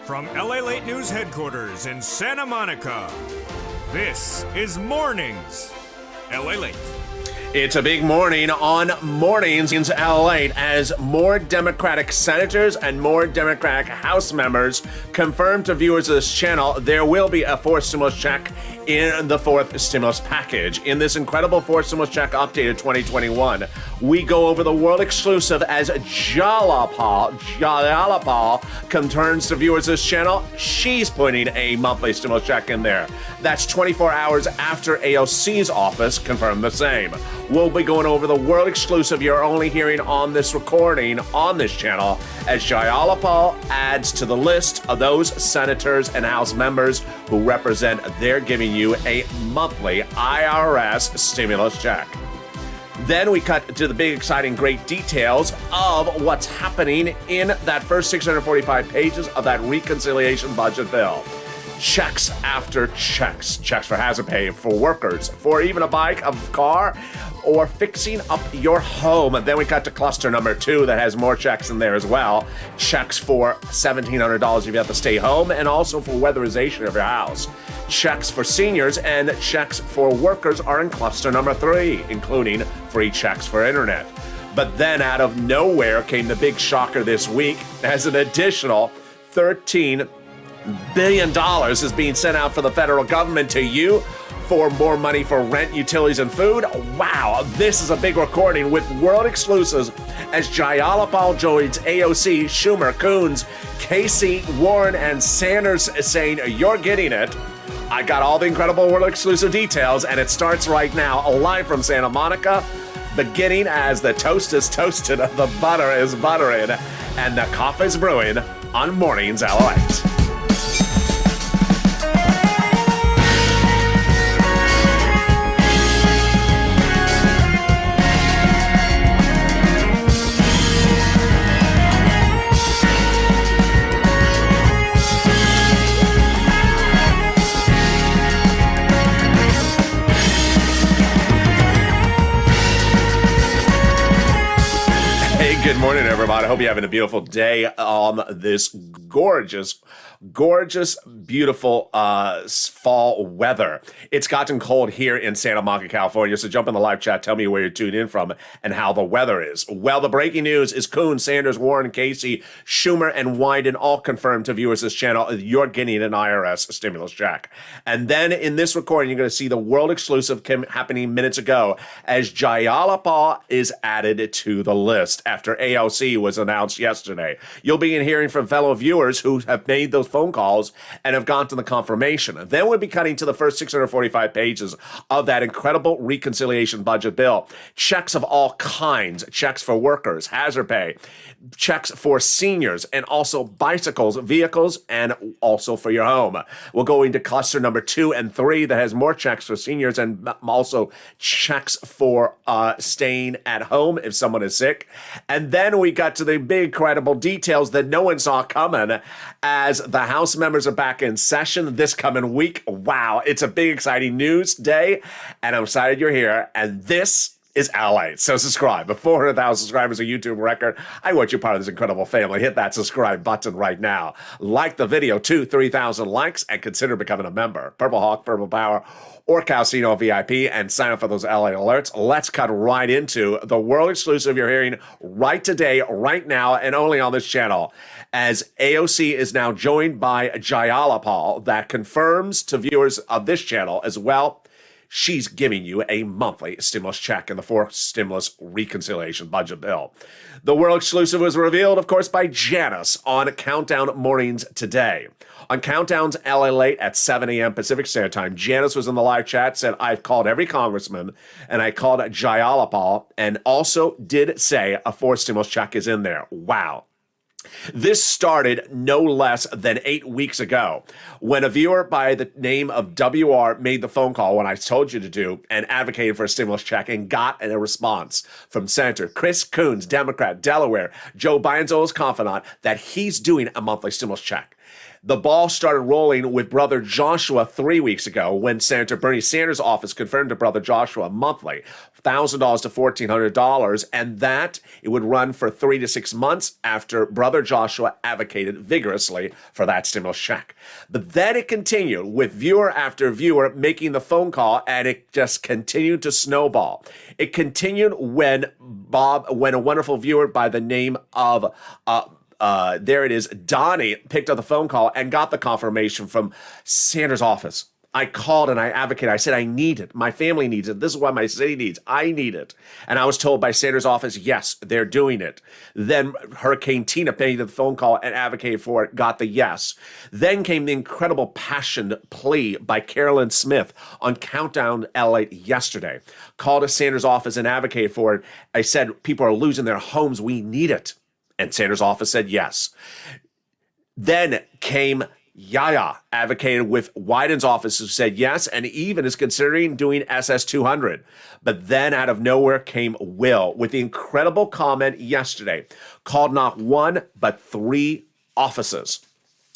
From LALATE News headquarters in Santa Monica, this is Mornings LALATE. It's a big morning on Mornings in LALATE as more Democratic senators and more Democratic House members confirm to viewers of this channel there will be a fourth stimulus check in the fourth stimulus package. In this incredible fourth stimulus check updated 2021, we go over the world exclusive as Jayalapa confirms to viewers of this channel she's putting a monthly stimulus check in there. That's 24 hours after AOC's office confirmed the same. We'll be going over the world exclusive you're only hearing on this recording on this channel as Jayalapa adds to the list of those senators and House members who represent they're giving you a monthly IRS stimulus check. Then we cut to the big, exciting, great details of what's happening in that first 645 pages of that reconciliation budget bill. Checks after checks. Checks for hazard pay for workers, for even a bike, a car, or fixing up your home. And then we cut to cluster number 2 that has more checks in there as well. Checks for $1,700 if you have to stay home, and also for weatherization of your house. Checks for seniors and checks for workers are in cluster number 3, including free checks for internet. But then out of nowhere came the big shocker this week as an additional $13 billion is being sent out for the federal government to you for more money for rent, utilities, and food. Wow, this is a big recording with world exclusives as Jayalapa joins AOC, Schumer, Coons, Casey, Warren, and Sanders saying you're getting it. I got all the incredible world exclusive details, and it starts right now, live from Santa Monica, beginning as the toast is toasted, the butter is buttering, and the coffee is brewing on Mornings LALATE. Good morning, everybody. I hope you're having a beautiful day on this gorgeous, beautiful fall weather. It's gotten cold here in Santa Monica, California, so jump in the live chat. Tell me where you're tuned in from and how the weather is. Well, the breaking news is Coons, Sanders, Warren, Casey, Schumer, and Wyden all confirmed to viewers of this channel you're getting an IRS stimulus check. And then in this recording, you're going to see the world exclusive happening minutes ago as Jayalapa is added to the list after AOC was announced yesterday. You'll be hearing from fellow viewers who have made those phone calls and have gone to the confirmation. Then we'll be cutting to the first 645 pages of that incredible reconciliation budget bill. Checks of all kinds, checks for workers, hazard pay, checks for seniors, and also bicycles, vehicles, and also for your home. We'll go into cluster number 2 and 3 that has more checks for seniors and also checks for staying at home if someone is sick. And then we got to the big, incredible details that no one saw coming as the House members are back in session this coming week. Wow, it's a big, exciting news day, and I'm excited you're here, and this is LALATE. So subscribe. With 400,000 subscribers, a YouTube record, I want you part of this incredible family. Hit that subscribe button right now. Like the video, 3,000 likes, and consider becoming a member. Purple Hawk, Purple Power, or Calcino VIP, and sign up for those LA alerts. Let's cut right into the world exclusive you're hearing right today, right now, and only on this channel, as AOC is now joined by Jayalapa that confirms to viewers of this channel as well she's giving you a monthly stimulus check in the fourth stimulus reconciliation budget bill. The world exclusive was revealed, of course, by Janice on Countdown Mornings today. On Countdown's LALATE at 7 a.m. Pacific Standard Time, Janice was in the live chat, said, I've called every congressman, and I called Jayalapa, and also did say a fourth stimulus check is in there. Wow. This started no less than 8 weeks ago when a viewer by the name of WR made the phone call when I told you to do and advocated for a stimulus check and got a response from Senator Chris Coons, Democrat, Delaware, Joe Biden's oldest confidant, that he's doing a monthly stimulus check. The ball started rolling with brother Joshua 3 weeks ago when Senator Bernie Sanders' office confirmed to brother Joshua monthly $1,000 to $1,400, and that it would run for 3 to 6 months after brother Joshua advocated vigorously for that stimulus check. But then it continued with viewer after viewer making the phone call, and it just continued to snowball. It continued when a wonderful viewer by the name of there it is, Donnie picked up the phone call and got the confirmation from Sanders' office. I called and I advocated. I said, I need it. My family needs it. This is what my city needs. I need it. And I was told by Sanders' office, yes, they're doing it. Then Hurricane Tina paid the phone call and advocated for it, got the yes. Then came the incredible passion plea by Carolyn Smith on Countdown LALATE yesterday. Called to Sanders' office and advocated for it. I said, people are losing their homes. We need it. And Sanders' office said yes. Then came Yaya, advocated with Wyden's office, who said yes, and even is considering doing SS 200. But then out of nowhere came Will with the incredible comment yesterday. Called not one, but 3 offices.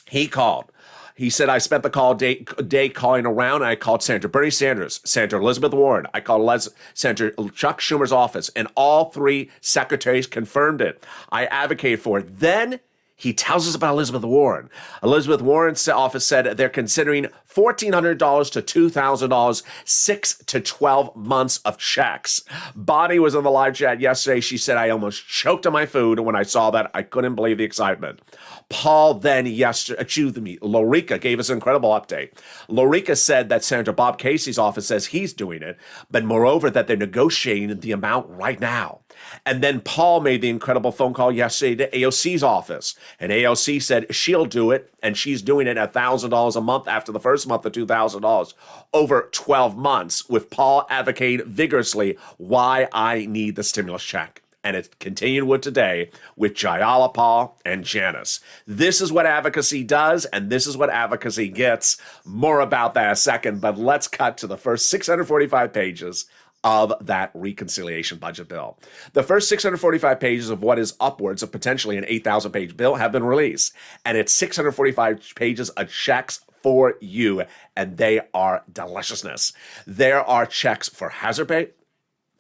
He called. He said, I spent the day calling around. I called Senator Bernie Sanders, Senator Elizabeth Warren. I called Senator Chuck Schumer's office, and all 3 secretaries confirmed it. I advocated for it. Then he tells us about Elizabeth Warren. Elizabeth Warren's office said they're considering $1,400 to $2,000, 6 to 12 months of checks. Bonnie was on the live chat yesterday. She said, I almost choked on my food when I saw that. I couldn't believe the excitement. Paul then Lorica gave us an incredible update. Lorica said that Senator Bob Casey's office says he's doing it, but moreover that they're negotiating the amount right now. And then Paul made the incredible phone call yesterday to AOC's office. And AOC said she'll do it, and she's doing it at $1,000 a month after the first month of $2,000 over 12 months, with Paul advocating vigorously why I need the stimulus check. And it continued with today with Jayala Paul and Janice. This is what advocacy does, and this is what advocacy gets. More about that in a second, but let's cut to the first 645 pages of that reconciliation budget bill. The first 645 pages of what is upwards of potentially an 8,000-page bill have been released, and it's 645 pages of checks for you, and they are deliciousness. There are checks for hazard pay,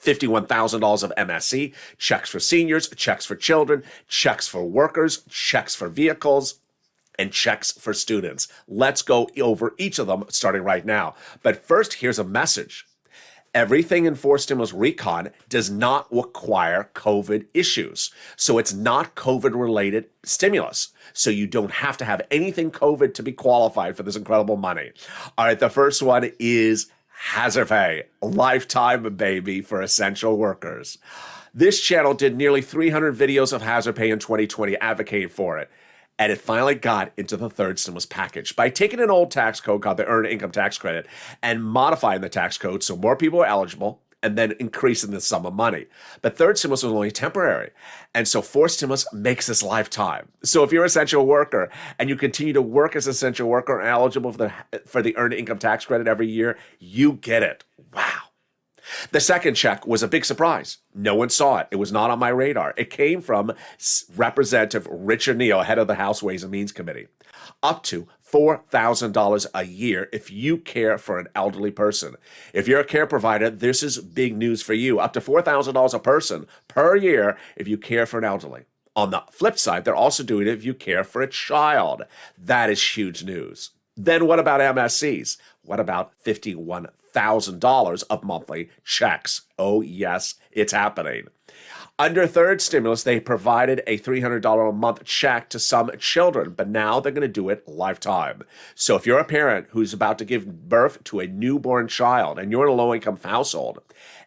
$51,000 of MSC, checks for seniors, checks for children, checks for workers, checks for vehicles, and checks for students. Let's go over each of them starting right now. But first, here's a message. Everything in Forced Stimulus Recon does not require COVID issues. So it's not COVID-related stimulus. So you don't have to have anything COVID to be qualified for this incredible money. All right, the first one is hazard pay, lifetime baby for essential workers. This channel did nearly 300 videos of hazard pay in 2020 advocating for it. And it finally got into the third stimulus package by taking an old tax code called the Earned Income Tax Credit and modifying the tax code so more people are eligible and then increasing the sum of money. But third stimulus was only temporary. And so fourth stimulus makes this lifetime. So if you're an essential worker and you continue to work as an essential worker and eligible for the Earned Income Tax Credit every year, you get it. Wow. The second check was a big surprise. No one saw it. It was not on my radar. It came from Representative Richard Neal, head of the House Ways and Means Committee. Up to $4,000 a year if you care for an elderly person. If you're a care provider, this is big news for you. Up to $4,000 a person per year if you care for an elderly. On the flip side, they're also doing it if you care for a child. That is huge news. Then what about MSCs? What about $51,000 of monthly checks? Oh, yes, it's happening. Under third stimulus, they provided a $300 a month check to some children, but now they're going to do it lifetime. So if you're a parent who's about to give birth to a newborn child and you're in a low-income household,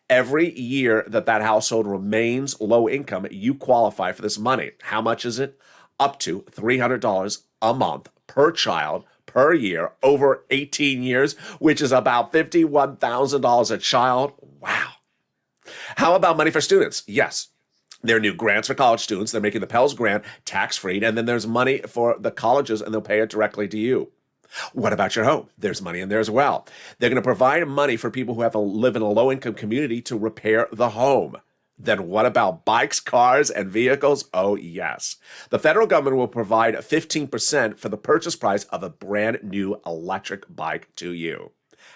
every year that household remains low income, you qualify for this money. How much is it? Up to $300 a month per child per year over 18 years, which is about $51,000 a child. Wow. How about money for students? Yes. There are new grants for college students. They're making the Pell's grant tax-free, and then there's money for the colleges, and they'll pay it directly to you. What about your home? There's money in there as well. They're going to provide money for people who have to live in a low-income community to repair the home. Then what about bikes, cars, and vehicles? Oh, yes. The federal government will provide 15% for the purchase price of a brand new electric bike to you.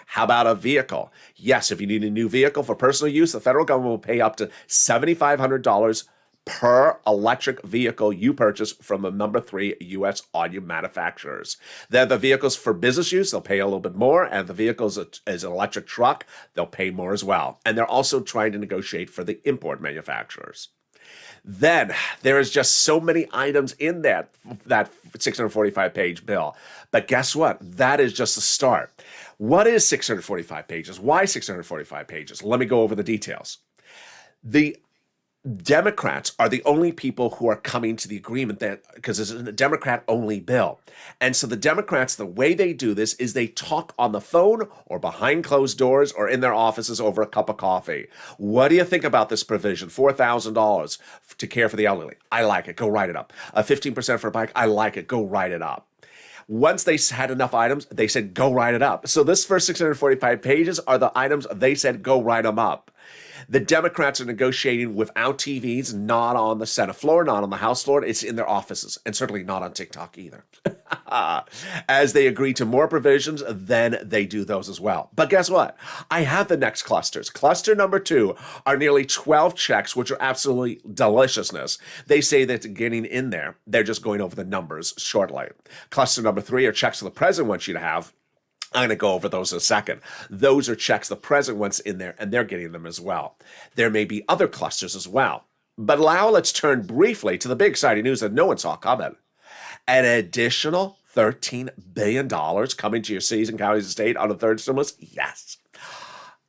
How about a vehicle? Yes, if you need a new vehicle for personal use, the federal government will pay up to $7,500 per electric vehicle you purchase from the number 3 U.S. auto manufacturers. Then the vehicles for business use, they'll pay a little bit more, and the vehicles is an electric truck, they'll pay more as well. And they're also trying to negotiate for the import manufacturers. Then there is just so many items in that 645-page bill. But guess what? That is just the start. What is 645 pages? Why 645 pages? Let me go over the details. The Democrats are the only people who are coming to the agreement that, because it's a Democrat-only bill. And so the Democrats, the way they do this is they talk on the phone or behind closed doors or in their offices over a cup of coffee. What do you think about this provision? $4,000 to care for the elderly. I like it. Go write it up. 15% for a bike. I like it. Go write it up. Once they had enough items, they said, go write it up. So this first 645 pages are the items they said, go write them up. The Democrats are negotiating without TVs, not on the Senate floor, not on the House floor. It's in their offices, and certainly not on TikTok either. As they agree to more provisions, then they do those as well. But guess what? I have the next clusters. Cluster number 2 are nearly 12 checks, which are absolutely deliciousness. They say that getting in there, they're just going over the numbers shortly. Cluster number 3 are checks the president wants you to have. I'm going to go over those in a second. Those are checks the president wants in there, and they're getting them as well. There may be other clusters as well. But now let's turn briefly to the big exciting news that no one saw coming. An additional $13 billion coming to your cities and counties and state on the third stimulus? Yes.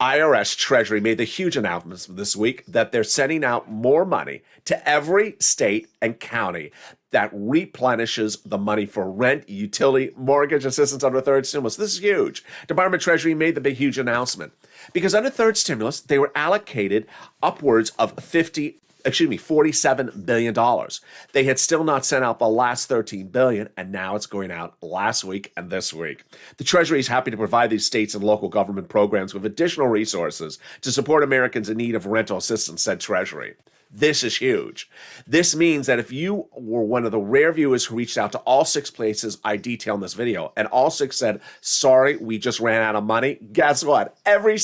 IRS Treasury made the huge announcement this week that they're sending out more money to every state and county that replenishes the money for rent, utility, mortgage assistance under third stimulus. This is huge. Department of Treasury made the big, huge announcement because under third stimulus, they were allocated upwards of $47 billion. They had still not sent out the last $13 billion, and now it's going out last week and this week. The Treasury is happy to provide these states and local government programs with additional resources to support Americans in need of rental assistance, said Treasury. This is huge. This means that if you were one of the rare viewers who reached out to all 6 places I detail in this video, and all 6 said, sorry, we just ran out of money, guess what? Every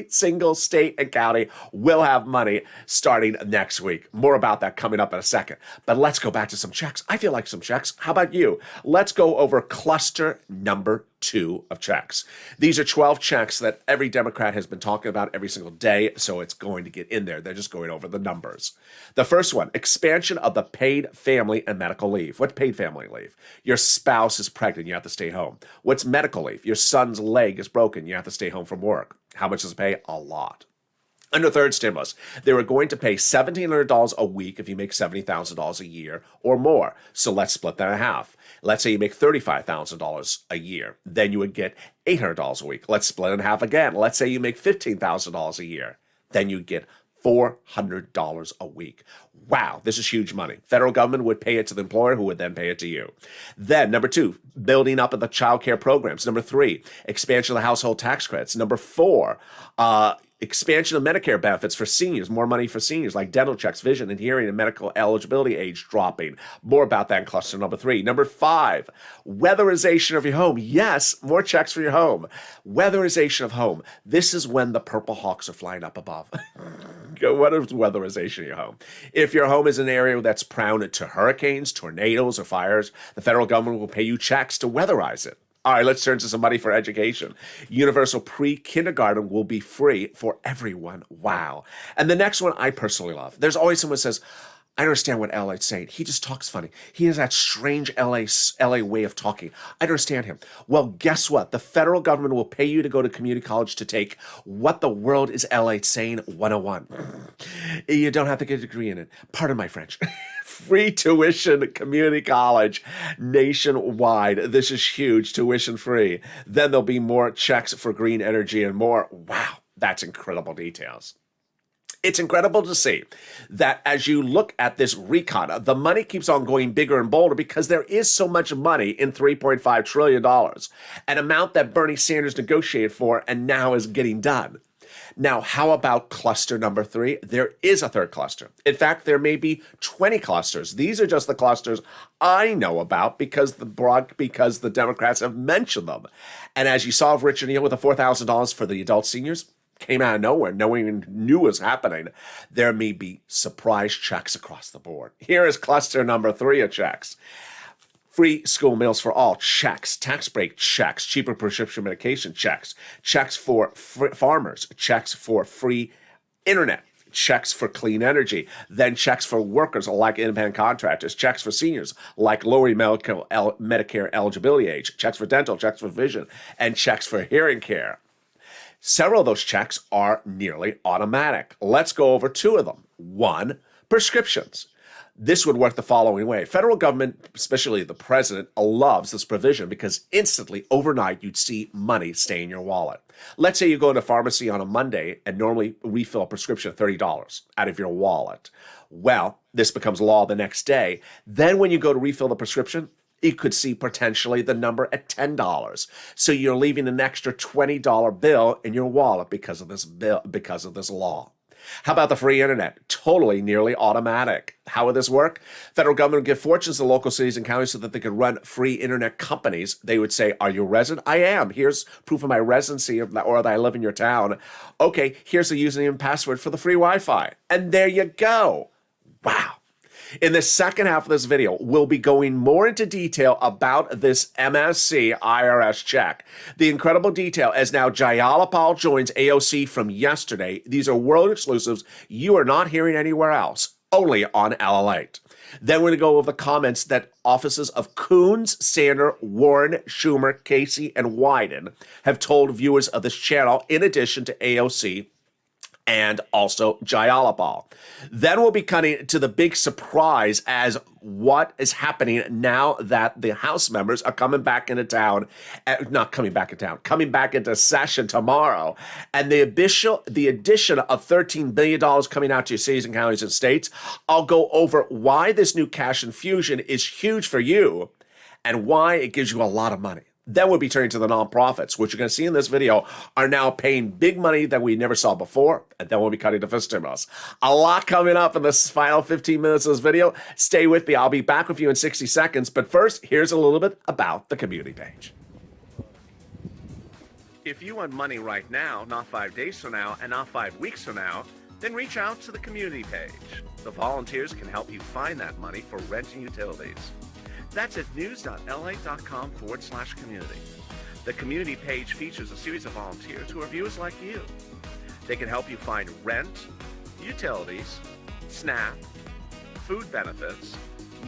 single state and county will have money starting next week. More about that coming up in a second. But let's go back to some checks. I feel like some checks. How about you? Let's go over cluster number 2 of checks. These are 12 checks that every Democrat has been talking about every single day, so it's going to get in there. They're just going over the numbers. The first one, expansion of the paid family and medical leave. What's paid family leave? Your spouse is pregnant, you have to stay home. What's medical leave? Your son's leg is broken, you have to stay home from work. How much does it pay? A lot. Under third stimulus, they were going to pay $1,700 a week if you make $70,000 a year or more. So let's split that in half. Let's say you make $35,000 a year. Then you would get $800 a week. Let's split it in half again. Let's say you make $15,000 a year. Then you get $400 a week. Wow, this is huge money. Federal government would pay it to the employer, who would then pay it to you. Then, number 2, building up of the child care programs. Number 3, expansion of the household tax credits. Number 4, expansion of Medicare benefits for seniors, more money for seniors like dental checks, vision and hearing, and medical eligibility age dropping. More about that in cluster number 3. Number 5, weatherization of your home. Yes, more checks for your home. Weatherization of home. This is when the Purple Hawks are flying up above. What is weatherization of your home? If your home is an area that's prone to hurricanes, tornadoes, or fires, the federal government will pay you checks to weatherize it. All right, let's turn to some money for education. Universal pre-kindergarten will be free for everyone. Wow. And the next one I personally love. There's always someone who says, I understand what LA's saying. He just talks funny. He has that strange LA way of talking. I understand him. Well, guess what? The federal government will pay you to go to community college to take What the World is LA Saying 101. You don't have to get a degree in it. Pardon my French. Free tuition community college nationwide. This is huge. Tuition free. Then there'll be more checks for green energy and more. Wow, that's incredible details. It's incredible to see that as you look at this recon, the money keeps on going bigger and bolder because there is so much money in $3.5 trillion, an amount that Bernie Sanders negotiated for and now is getting done. Now, how about cluster number 3? There is a third cluster. In fact, there may be 20 clusters. These are just the clusters I know about because the Democrats have mentioned them. And as you saw of Richard Neal with the $4,000 for the adult seniors, came out of nowhere. No one even knew was happening. There may be surprise checks across the board. Here is cluster number 3 of checks. Free school meals for all, checks. Tax break, checks. Cheaper prescription medication, checks. Checks for farmers, checks for free internet, checks for clean energy, then checks for workers like independent contractors, checks for seniors like lowering Medicare eligibility age, checks for dental, checks for vision, and checks for hearing care. Several of those checks are nearly automatic. Let's go over 2 of them. 1, prescriptions. This would work the following way. Federal government, especially the president, loves this provision because instantly, overnight, you'd see money stay in your wallet. Let's say you go to a pharmacy on a Monday and normally refill a prescription at $30 out of your wallet. Well, this becomes law the next day. Then when you go to refill the prescription, you could see potentially the number at $10. So you're leaving an extra $20 bill in your wallet because of this law. How about the free internet? Totally, nearly automatic. How would this work? Federal government would give fortunes to local cities and counties so that they could run free internet companies. They would say, are you a resident? I am. Here's proof of my residency or that I live in your town. Okay, here's the username and password for the free Wi-Fi. And there you go. Wow. In the second half of this video, we'll be going more into detail about this MSC IRS check. The incredible detail as now Jayalapal joins AOC from yesterday. These are world exclusives you are not hearing anywhere else, only on LALATE. Then we're going to go over the comments that offices of Coons, Sander, Warren, Schumer, Casey, and Wyden have told viewers of this channel in addition to AOC and also Jayalapal. Then we'll be cutting to the big surprise as what is happening now that the House members are coming back into town, coming back into session tomorrow, and the addition of $13 billion coming out to your cities and counties and states. I'll go over why this new cash infusion is huge for you and why it gives you a lot of money. Then we'll be turning to the nonprofits, which you're going to see in this video, are now paying big money that we never saw before. And then we'll be cutting to fiscal stimulus. A lot coming up in this final 15 minutes of this video. Stay with me. I'll be back with you in 60 seconds. But first, here's a little bit about the community page. If you want money right now, not 5 days from now, and not 5 weeks from now, then reach out to the community page. The volunteers can help you find that money for rent and utilities. That's at news.la.com/community. The community page features a series of volunteers who are viewers like you. They can help you find rent, utilities, SNAP, food benefits,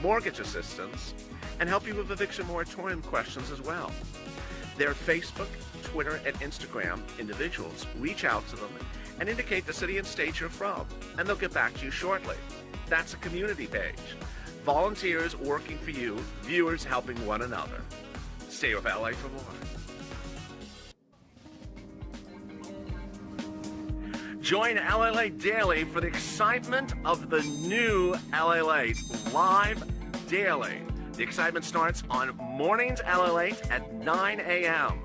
mortgage assistance, and help you with eviction moratorium questions as well. Their Facebook, Twitter, and Instagram individuals reach out to them and indicate the city and state you're from, and they'll get back to you shortly. That's a community page. Volunteers working for you, viewers helping one another. Stay with LA for more. Join LALATE Daily for the excitement of the new LALATE live daily. The excitement starts on mornings LALATE at 9 a.m.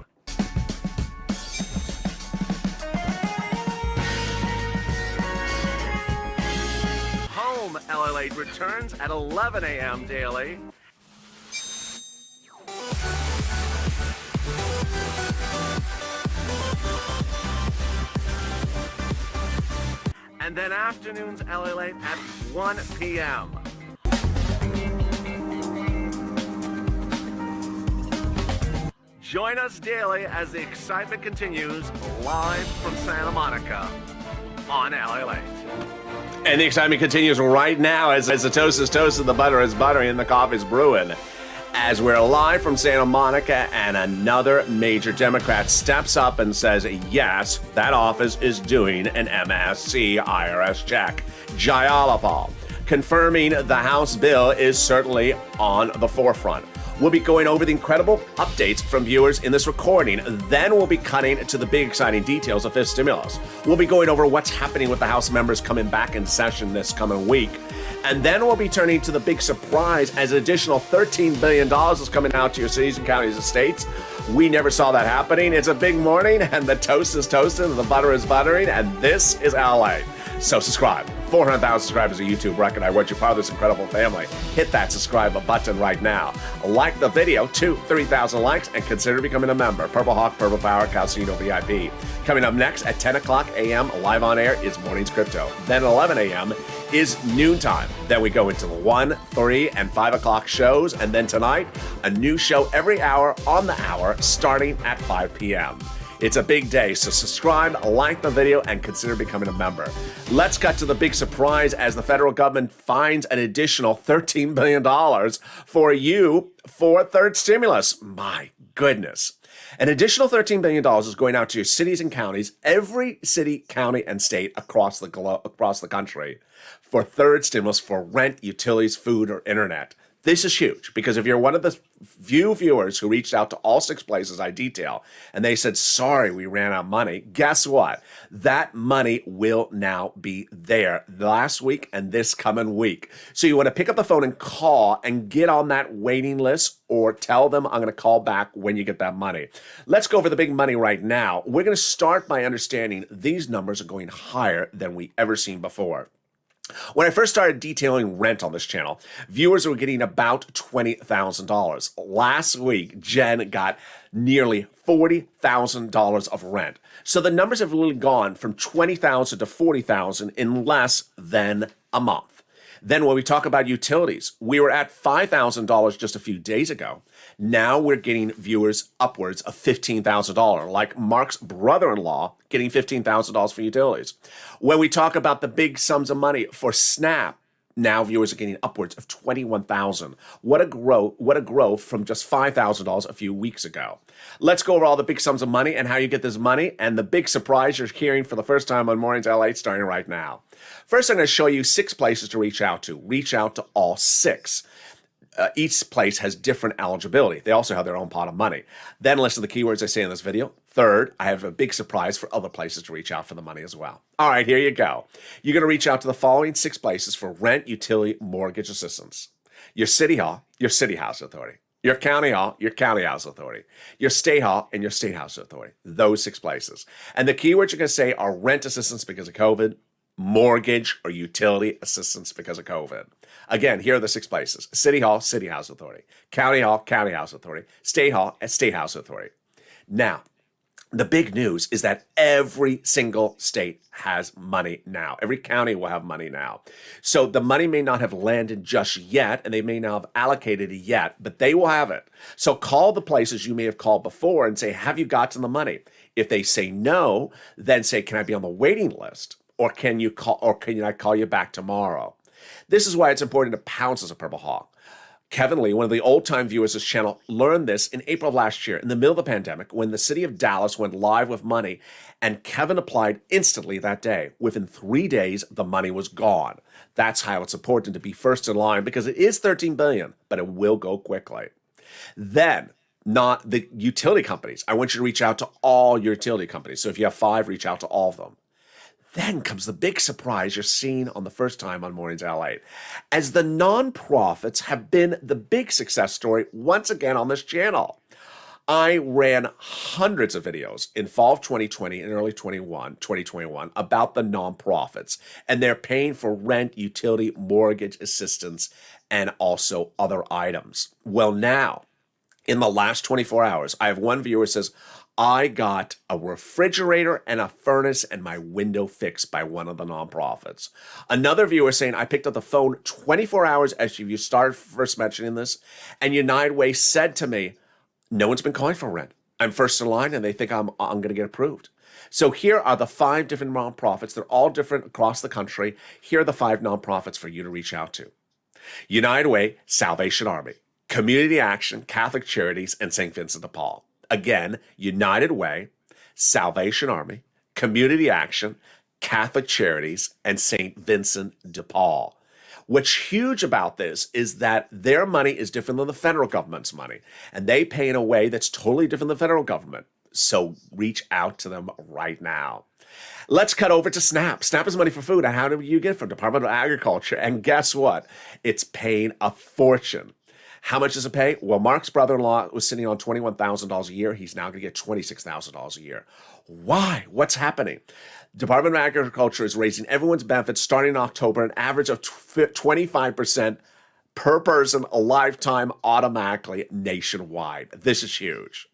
Home LALATE returns at 11 a.m. daily. And then afternoons LALATE at 1 p.m. Join us daily as the excitement continues live from Santa Monica on LALATE. And the excitement continues right now as the toast is toasted, the butter is buttering, and the coffee is brewing. As we're live from Santa Monica and another major Democrat steps up and says, yes, that office is doing an MSC IRS check. Jayalapal, confirming the House bill is certainly on the forefront. We'll be going over the incredible updates from viewers in this recording. Then we'll be cutting to the big exciting details of fifth stimulus. We'll be going over what's happening with the House members coming back in session this coming week. And then we'll be turning to the big surprise as an additional $13 billion is coming out to your cities and counties and states. We never saw that happening. It's a big morning, and the toast is toasted, and the butter is buttering, and this is LA. So subscribe. 400,000 subscribers on YouTube record. I want you part of this incredible family. Hit that subscribe button right now. Like the video to 3,000 likes and consider becoming a member. Purple Hawk, Purple Power, Calcino VIP. Coming up next at 10 o'clock a.m. live on air is Mornings Crypto. Then at 11 a.m. is noontime. Then we go into the 1, 3, and 5 o'clock shows. And then tonight, a new show every hour on the hour starting at 5 p.m. It's a big day, so subscribe, like the video, and consider becoming a member. Let's cut to the big surprise as the federal government finds an additional $13 billion for you for third stimulus. My goodness. An additional $13 billion is going out to your cities and counties, every city, county, and state across the country for third stimulus for rent, utilities, food, or internet. This is huge because if you're one of the few viewers who reached out to all 6 places I detail and they said, sorry, we ran out of money, guess what? That money will now be there last week and this coming week. So you want to pick up the phone and call and get on that waiting list or tell them I'm going to call back when you get that money. Let's go over the big money right now. We're going to start by understanding these numbers are going higher than we ever seen before. When I first started detailing rent on this channel, viewers were getting about $20,000. Last week, Jen got nearly $40,000 of rent. So the numbers have really gone from $20,000 to $40,000 in less than a month. Then when we talk about utilities, we were at $5,000 just a few days ago. Now we're getting viewers upwards of $15,000, like Mark's brother-in-law getting $15,000 for utilities. When we talk about the big sums of money for Snap, now viewers are getting upwards of $21,000. What a growth from just $5,000 a few weeks ago. Let's go over all the big sums of money and how you get this money and the big surprise you're hearing for the first time on Mornings LALATE starting right now. First, I'm going to show you 6 places to reach out to. Reach out to all 6. Each place has different eligibility. They also have their own pot of money. Then listen to the keywords I say in this video. Third, I have a big surprise for other places to reach out for the money as well. All right, here you go. You're going to reach out to the following 6 places for rent, utility, mortgage assistance. Your city hall, your city house authority. Your county hall, your county house authority. Your state hall, and your state house authority. Those 6 places. And the keywords you're going to say are rent assistance because of COVID, mortgage or utility assistance because of COVID. Again, here are the 6 places. City Hall, City House Authority. County Hall, County House Authority. State Hall, and State House Authority. Now, the big news is that every single state has money now. Every county will have money now. So the money may not have landed just yet, and they may not have allocated it yet, but they will have it. So call the places you may have called before and say, have you gotten the money? If they say no, then say, can I be on the waiting list? Or can I call you back tomorrow? This is why it's important to pounce as a Purple Hawk. Kevin Lee, one of the old-time viewers of this channel, learned this in April of last year in the middle of the pandemic when the city of Dallas went live with money, and Kevin applied instantly that day. Within 3 days, the money was gone. That's how it's important to be first in line because it is $13 billion, but it will go quickly. Then, not the utility companies. I want you to reach out to all your utility companies. So if you have 5, reach out to all of them. Then comes the big surprise you're seeing on the first time on Mornings LALATE, as the nonprofits have been the big success story once again on this channel. I ran hundreds of videos in fall of 2020 and early 2021 about the nonprofits, and they're paying for rent, utility, mortgage assistance, and also other items. Well, now, in the last 24 hours, I have one viewer who says, I got a refrigerator and a furnace and my window fixed by one of the nonprofits. Another viewer saying, I picked up the phone 24 hours after you started first mentioning this, and United Way said to me, no one's been calling for rent. I'm first in line and they think I'm going to get approved. So here are the 5 different nonprofits. They're all different across the country. Here are the 5 nonprofits for you to reach out to. United Way, Salvation Army, Community Action, Catholic Charities, and St. Vincent de Paul. Again, United Way, Salvation Army, Community Action, Catholic Charities, and St. Vincent de Paul. What's huge about this is that their money is different than the federal government's money, and they pay in a way that's totally different than the federal government. So reach out to them right now. Let's cut over to SNAP. SNAP is money for food. And how do you get it from Department of Agriculture? And guess what? It's paying a fortune. How much does it pay? Well, Mark's brother-in-law was sitting on $21,000 a year. He's now going to get $26,000 a year. Why? What's happening? Department of Agriculture is raising everyone's benefits starting in October, an average of 25% per person a lifetime automatically nationwide. This is huge.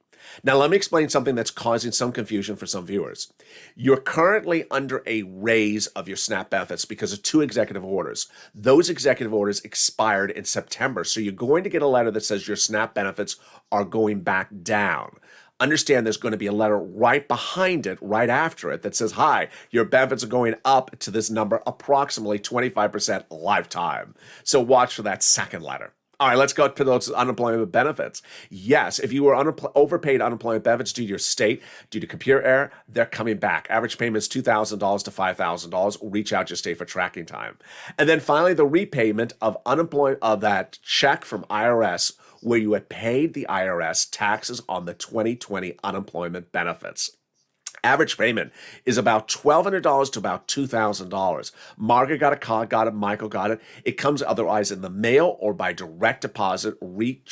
Now, let me explain something that's causing some confusion for some viewers. You're currently under a raise of your SNAP benefits because of 2 executive orders. Those executive orders expired in September, so you're going to get a letter that says your SNAP benefits are going back down. Understand there's going to be a letter right behind it, right after it, that says, hi, your benefits are going up to this number, approximately 25% lifetime. So watch for that second letter. All right, let's go to those unemployment benefits. Yes, if you were overpaid unemployment benefits due to your state, due to computer error, they're coming back. Average payment is $2,000 to $5,000. Reach out to your state for tracking time. And then finally, the repayment of unemployment of that check from IRS where you had paid the IRS taxes on the 2020 unemployment benefits. Average payment is about $1,200 to about $2,000. Margaret got it, Michael got it. It comes otherwise in the mail or by direct deposit.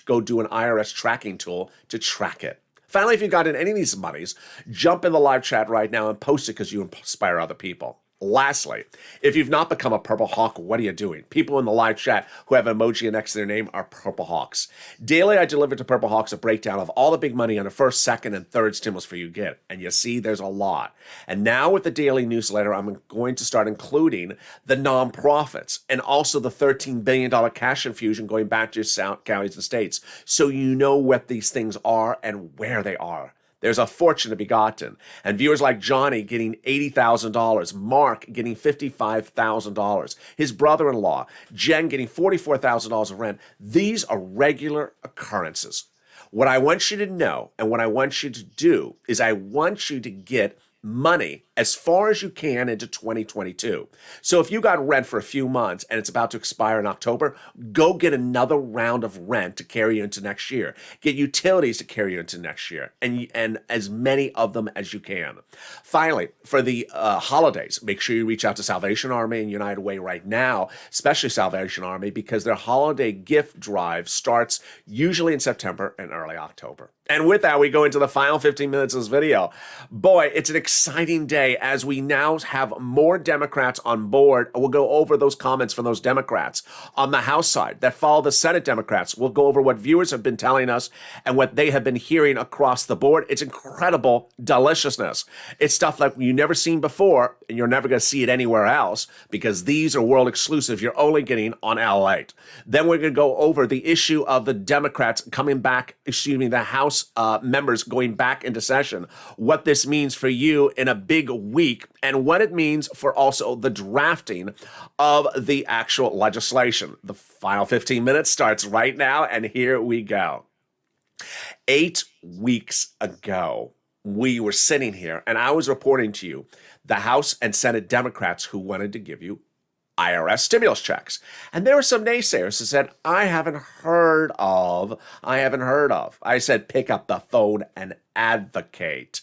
Go do an IRS tracking tool to track it. Finally, if you got in any of these monies, jump in the live chat right now and post it because you inspire other people. Lastly, if you've not become a Purple Hawk, what are you doing? People in the live chat who have an emoji next to their name are Purple Hawks. Daily, I deliver to Purple Hawks a breakdown of all the big money on the first, second, and third stimulus for you get. And you see, there's a lot. And now with the daily newsletter, I'm going to start including the nonprofits and also the $13 billion cash infusion going back to your counties and states. So you know what these things are and where they are. There's a fortune to be gotten. And viewers like Johnny getting $80,000, Mark getting $55,000, his brother-in-law, Jen getting $44,000 of rent. These are regular occurrences. What I want you to know and what I want you to do is I want you to get money as far as you can into 2022. So if you got rent for a few months and it's about to expire in October, go get another round of rent to carry you into next year. Get utilities to carry you into next year, and as many of them as you can. Finally, for the holidays, make sure you reach out to Salvation Army and United Way right now, especially Salvation Army, because their holiday gift drive starts usually in September and early October. And with that, we go into the final 15 minutes of this video. Boy, it's an exciting day as we now have more Democrats on board. We'll go over those comments from those Democrats. On the House side that follow the Senate Democrats, we'll go over what viewers have been telling us and what they have been hearing across the board. It's incredible deliciousness. It's stuff like you've never seen before, and you're never going to see it anywhere else because these are world exclusive. You're only getting on LALATE. Then we're going to go over the issue of the Democrats coming back, the House members going back into session, what this means for you in a big week, and what it means for also the drafting of the actual legislation. The final 15 minutes starts right now, and here we go. 8 weeks ago, we were sitting here, and I was reporting to you the House and Senate Democrats who wanted to give you IRS stimulus checks. And there were some naysayers who said, I haven't heard of. I said, pick up the phone and advocate.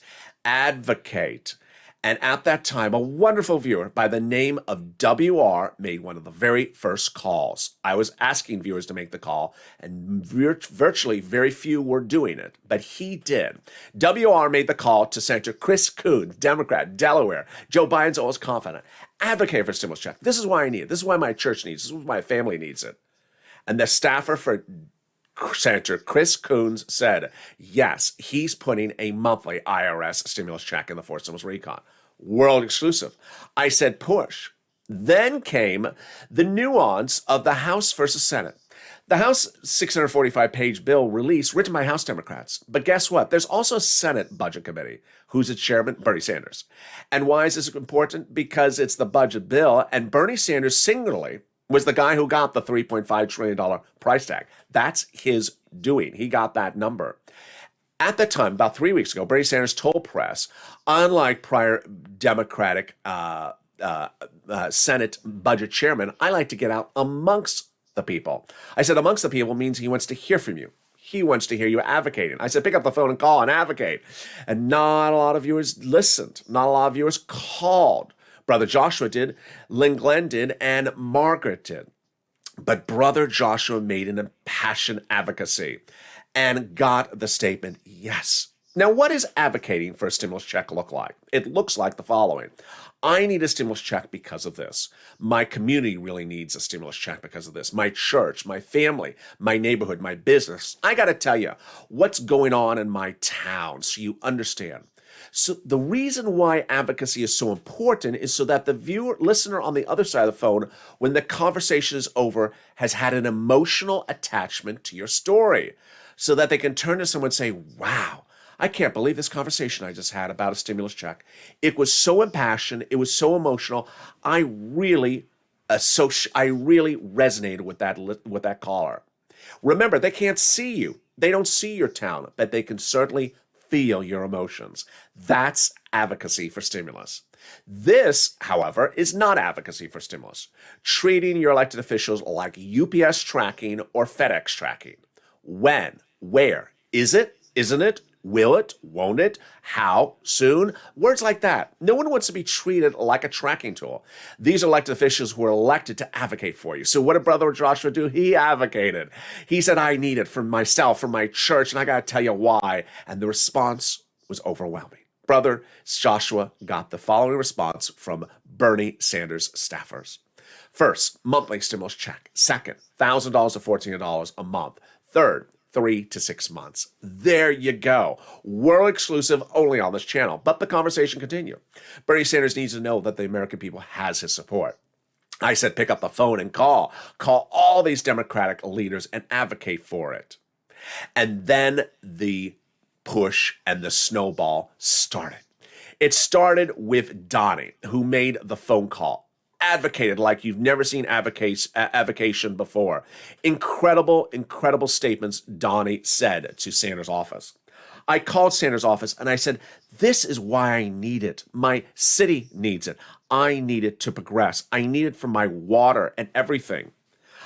And at that time, a wonderful viewer by the name of WR made one of the very first calls. I was asking viewers to make the call, and virtually very few were doing it, but he did. WR made the call to Senator Chris Coon, Democrat, Delaware. Joe Biden's always confident. Advocate for stimulus check. This is why I need it. This is why my church needs it. This is why my family needs it. And the staffer for Senator Chris Coons said, yes, he's putting a monthly IRS stimulus check in the forced stimulus recon. World exclusive. I said, push. Then came the nuance of the House versus Senate. The House 645-page bill release written by House Democrats. But guess what? There's also a Senate Budget Committee. Who's its chairman? Bernie Sanders. And why is this important? Because it's the budget bill, and Bernie Sanders singularly was the guy who got the $3.5 trillion price tag. That's his doing. He got that number. At the time, about 3 weeks ago, Bernie Sanders told press, unlike prior Democratic Senate budget chairman, I like to get out amongst the people. I said amongst the people means he wants to hear from you. He wants to hear you advocating. I said, pick up the phone and call and advocate. And not a lot of viewers listened. Not a lot of viewers called. Brother Joshua did, Lynn Glenn did, and Margaret did. But Brother Joshua made an impassioned advocacy and got the statement, yes. Now, what does advocating for a stimulus check look like? It looks like the following. I need a stimulus check because of this. My community really needs a stimulus check because of this. My church, my family, my neighborhood, my business. I got to tell you what's going on in my town so you understand. So the reason why advocacy is so important is so that the listener on the other side of the phone, when the conversation is over, has had an emotional attachment to your story so that they can turn to someone and say, wow, I can't believe this conversation I just had about a stimulus check. It was so impassioned. It was so emotional. I really resonated with that caller. Remember, they can't see you. They don't see your town, but they can certainly feel your emotions. That's advocacy for stimulus. This, however, is not advocacy for stimulus. Treating your elected officials like UPS tracking or FedEx tracking. When? Where? Is it? Isn't it? Will it? Won't it? How? Soon? Words like that. No one wants to be treated like a tracking tool. These elected officials were elected to advocate for you. So what did Brother Joshua do? He advocated. He said, I need it for myself, for my church, and I got to tell you why. And the response was overwhelming. Brother Joshua got the following response from Bernie Sanders staffers. First, monthly stimulus check. Second, $1,000 to $1,400 a month. Third, 3 to 6 months. There you go. World exclusive only on this channel. But the conversation continued. Bernie Sanders needs to know that the American people has his support. I said, pick up the phone and call. Call all these Democratic leaders and advocate for it. And then the push and the snowball started. It started with Donnie, who made the phone call. Advocated like you've never seen advocation before. Incredible statements Donnie said to Sanders' office. I called Sanders' office and I said, this is why I need it. My city needs it. I need it to progress. I need it for my water and everything.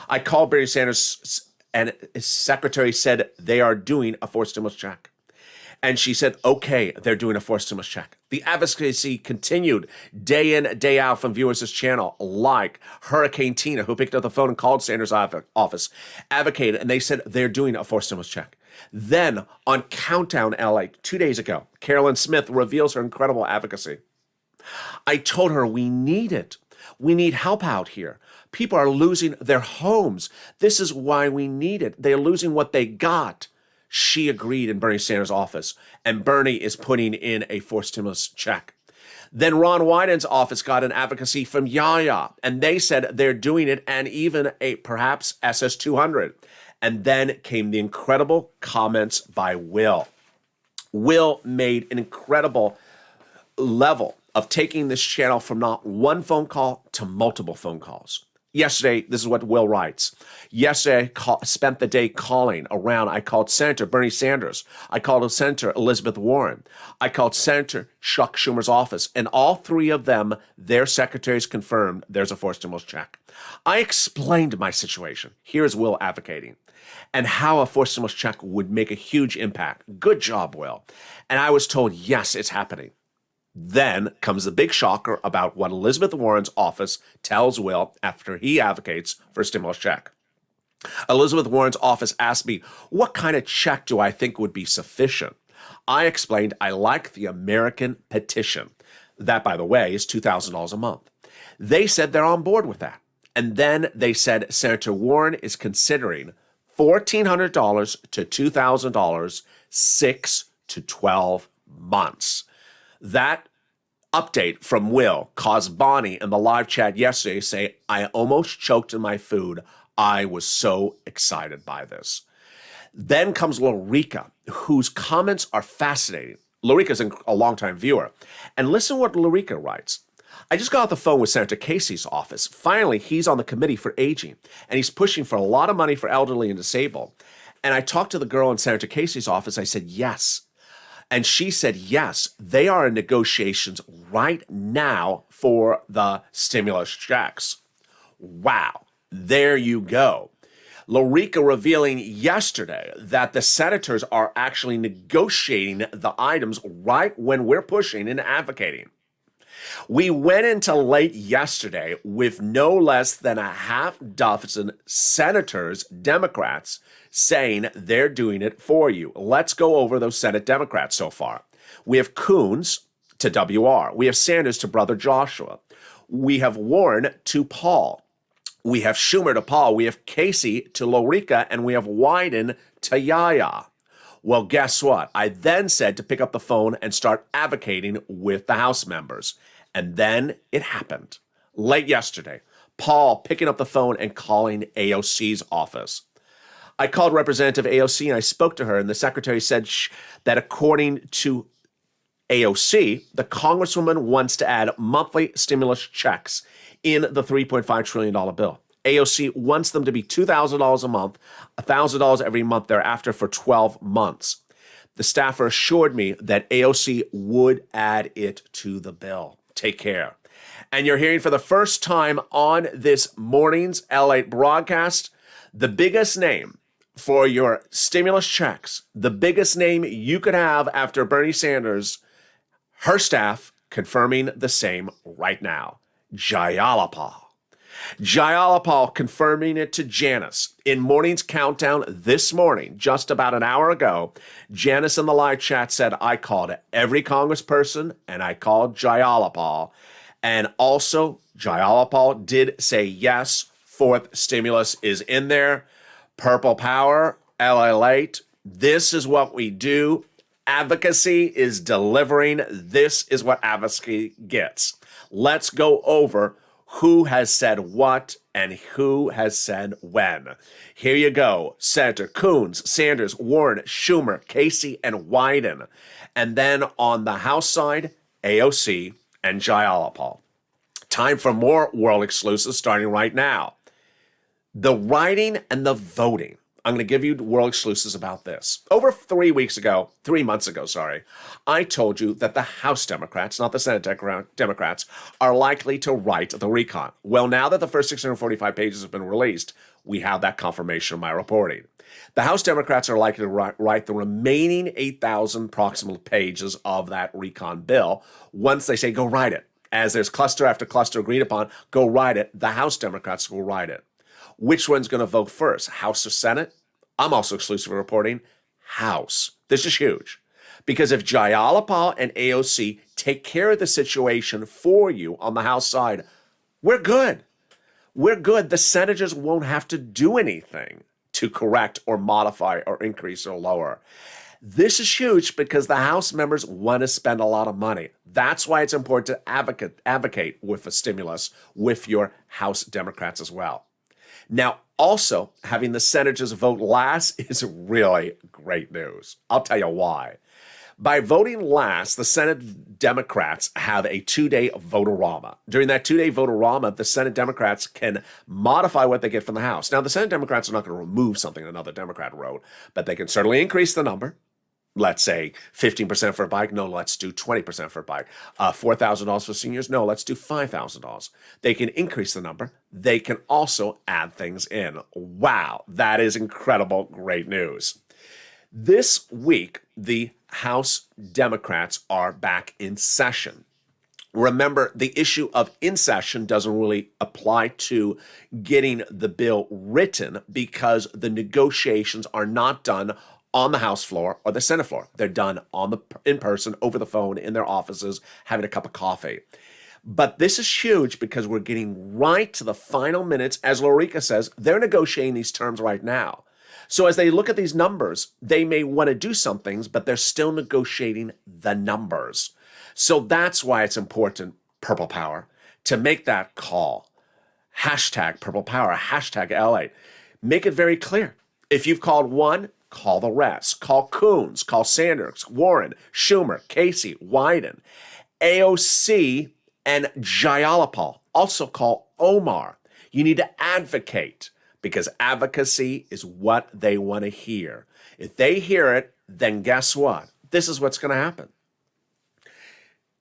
I called Bernie Sanders and his secretary said they are doing a forced stimulus check. And she said, okay, they're doing a forced stimulus check. The advocacy continued day in, day out from viewers of this channel, like Hurricane Tina, who picked up the phone and called Sanders' office, advocated, and they said they're doing a forced stimulus check. Then on Countdown LA, 2 days ago, Carolyn Smith reveals her incredible advocacy. I told her we need it. We need help out here. People are losing their homes. This is why we need it. They're losing what they got. She agreed in Bernie Sanders' office, and Bernie is putting in a forced stimulus check. Then Ron Wyden's office got an advocacy from Yaya, and they said they're doing it, and even a perhaps SS200. And then came the incredible comments by Will. Will made an incredible level of taking this channel from not one phone call to multiple phone calls. Yesterday, this is what Will writes. Yesterday, I spent the day calling around. I called Senator Bernie Sanders. I called Senator Elizabeth Warren. I called Senator Chuck Schumer's office. And all three of them, their secretaries confirmed there's a forced stimulus check. I explained my situation. Here's Will advocating. And how a forced stimulus check would make a huge impact. Good job, Will. And I was told, yes, it's happening. Then comes the big shocker about what Elizabeth Warren's office tells Will after he advocates for a stimulus check. Elizabeth Warren's office asked me, what kind of check do I think would be sufficient? I explained I like the American petition. That, by the way, is $2,000 a month. They said they're on board with that. And then they said Senator Warren is considering $1,400 to $2,000, 6 to 12 months. That update from Will caused Bonnie in the live chat yesterday to say, I almost choked in my food. I was so excited by this. Then comes Lorica, whose comments are fascinating. Lorica's a longtime viewer. And listen to what Lorica writes. I just got off the phone with Senator Casey's office. Finally, he's on the committee for aging, and he's pushing for a lot of money for elderly and disabled. And I talked to the girl in Senator Casey's office. I said, yes. And she said, yes, they are in negotiations right now for the stimulus checks. Wow, there you go. Lorica revealing yesterday that the senators are actually negotiating the items right when we're pushing and advocating. We went into late yesterday with no less than a half dozen senators, Democrats, saying they're doing it for you. Let's go over those Senate Democrats so far. We have Coons to WR. We have Sanders to Brother Joshua. We have Warren to Paul. We have Schumer to Paul, we have Casey to Lorica, and we have Wyden to Yaya. Well, guess what? I then said to pick up the phone and start advocating with the House members. And then it happened. Late yesterday, Paul picking up the phone and calling AOC's office. I called Representative AOC and I spoke to her, and the secretary said that according to AOC, the Congresswoman wants to add monthly stimulus checks in the $3.5 trillion bill. AOC wants them to be $2,000 a month, $1,000 every month thereafter for 12 months. The staffer assured me that AOC would add it to the bill. Take care. And you're hearing for the first time on this morning's LALATE broadcast, the biggest name for your stimulus checks, the biggest name you could have after Bernie Sanders, her staff confirming the same right now. Jayalapal. Jayalapal confirming it to Janice. In morning's countdown this morning, just about an hour ago, Janice in the live chat said, I called every congressperson and I called Jayalapal. And also, Jayalapal did say yes, fourth stimulus is in there. Purple Power, LALATE, this is what we do. Advocacy is delivering. This is what advocacy gets. Let's go over who has said what and who has said when. Here you go. Senator Coons, Sanders, Warren, Schumer, Casey, and Wyden. And then on the House side, AOC and Jayalapal. Time for more world exclusives starting right now. The writing and the voting. I'm going to give you world exclusives about this. Over 3 months ago, I told you that the House Democrats, not the Senate Democrats, are likely to write the recon. Well, now that the first 645 pages have been released, we have that confirmation of my reporting. The House Democrats are likely to write the remaining 8,000 proximal pages of that recon bill once they say, go write it. As there's cluster after cluster agreed upon, go write it. The House Democrats will write it. Which one's going to vote first, House or Senate? I'm also exclusively reporting House. This is huge. Because if Jayalapal and AOC take care of the situation for you on the House side, we're good. We're good. The senators won't have to do anything to correct or modify or increase or lower. This is huge because the House members want to spend a lot of money. That's why it's important to advocate with a stimulus with your House Democrats as well. Now, also, having the senators vote last is really great news. I'll tell you why. By voting last, the Senate Democrats have a 2-day vote-a-rama. During that 2-day vote-a-rama, the Senate Democrats can modify what they get from the House. Now, the Senate Democrats are not going to remove something another Democrat wrote, but they can certainly increase the number. Let's say 15% for a bike. No, let's do 20% for a bike. $4,000 for seniors. No, let's do $5,000. They can increase the number. They can also add things in. Wow, that is incredible, great news. This week, the House Democrats are back in session. Remember, the issue of in session doesn't really apply to getting the bill written because the negotiations are not done on the House floor or the Senate floor. They're done in person, over the phone, in their offices, having a cup of coffee. But this is huge because we're getting right to the final minutes. As Lorica says, they're negotiating these terms right now. So as they look at these numbers, they may want to do some things, but they're still negotiating the numbers. So that's why it's important, Purple Power, to make that call. Hashtag Purple Power, hashtag LA. Make it very clear. If you've called one, call the rest. Call Coons, call Sanders, Warren, Schumer, Casey, Wyden, AOC, and Jayalapal. Also call Omar. You need to advocate because advocacy is what they want to hear. If they hear it, then guess what? this is what's going to happen.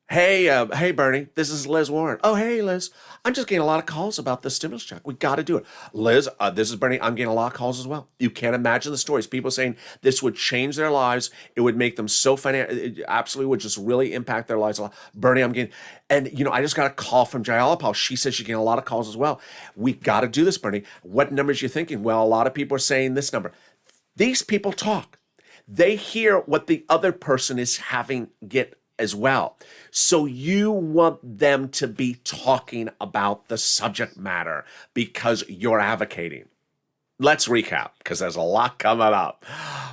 Hey, Bernie, this is Liz Warren. Oh, hey, Liz. I'm just getting a lot of calls about this stimulus check. We got to do it. Liz, this is Bernie. I'm getting a lot of calls as well. You can't imagine the stories. People saying this would change their lives. It would make them so financial. It absolutely would just really impact their lives a lot. Bernie, I'm getting, and I just got a call from Jayalapal. She says she's getting a lot of calls as well. We got to do this, Bernie. What numbers are you thinking? Well, a lot of people are saying this number. These people talk. They hear what the other person is having get as well. So you want them to be talking about the subject matter because you're advocating. Let's recap because there's a lot coming up.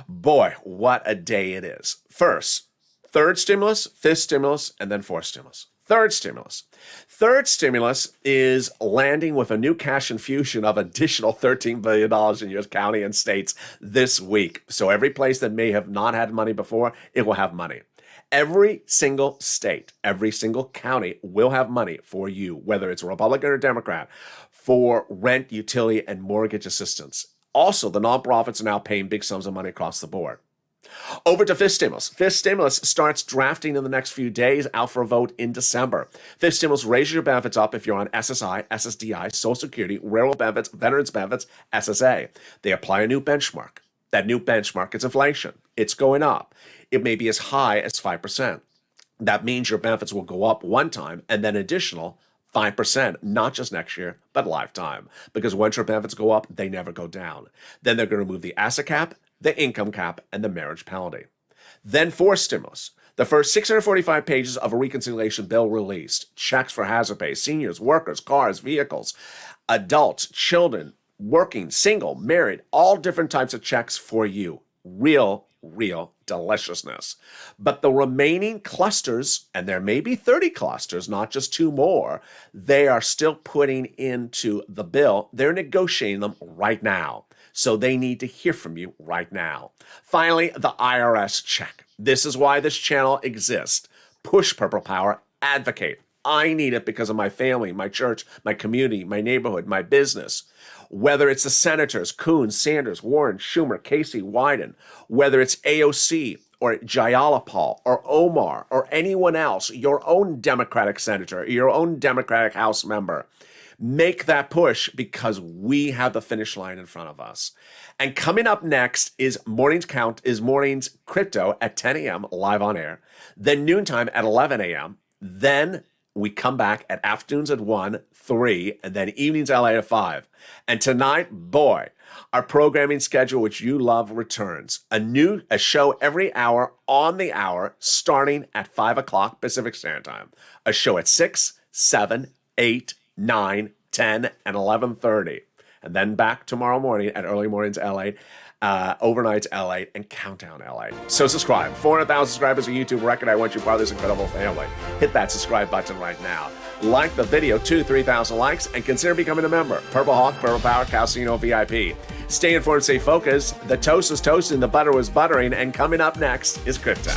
Boy, what a day it is. First, third stimulus, fifth stimulus, and then fourth stimulus. Third stimulus. Third stimulus is landing with a new cash infusion of additional $13 billion in your county and states this week. So every place that may have not had money before, it will have money. Every single state, every single county will have money for you, whether it's Republican or Democrat, for rent, utility, and mortgage assistance. Also, the nonprofits are now paying big sums of money across the board. Over to fifth stimulus. Fifth stimulus starts drafting in the next few days, out for a vote in December. Fifth stimulus raises your benefits up if you're on SSI, SSDI, Social Security, railroad benefits, veterans benefits, SSA. They apply a new benchmark. That new benchmark is inflation. It's going up. It may be as high as 5%. That means your benefits will go up one time and then additional 5%, not just next year, but lifetime. Because once your benefits go up, they never go down. Then they're going to remove the asset cap, the income cap, and the marriage penalty. Then fourth stimulus. The first 645 pages of a reconciliation bill released. Checks for hazard pay, seniors, workers, cars, vehicles, adults, children, working, single, married, all different types of checks for you. Real deliciousness. But the remaining clusters, and there may be 30 clusters, not just 2 more, they are still putting into the bill. They're negotiating them right now. So they need to hear from you right now. Finally, the IRS check. This is why this channel exists. Push Purple Power, advocate. I need it because of my family, my church, my community, my neighborhood, my business. Whether it's the senators, Kean, Sanders, Warren, Schumer, Casey, Wyden, whether it's AOC or Jayalapal or Omar or anyone else, your own Democratic senator, your own Democratic House member, make that push because we have the finish line in front of us. And coming up next is Morning's Crypto at 10 a.m. live on air, then noontime at 11 a.m., then we come back at afternoons at 1, 3, and then evenings LA at 5. And tonight, boy, our programming schedule, which you love, returns. A show every hour on the hour, starting at 5 o'clock Pacific Standard Time. A show at 6, 7, 8, 9, 10, and 11:30. And then back tomorrow morning at Early Mornings LA, Overnights LA, and Countdown LA. So subscribe. 400,000 subscribers on YouTube record. I want you part of this incredible family. Hit that subscribe button right now. Like the video, 2,000-3,000 likes, and consider becoming a member. Purple Hawk, Purple Power, Calcino VIP. Stay informed, stay focused. The toast was toasting, the butter was buttering, and coming up next is Crypto.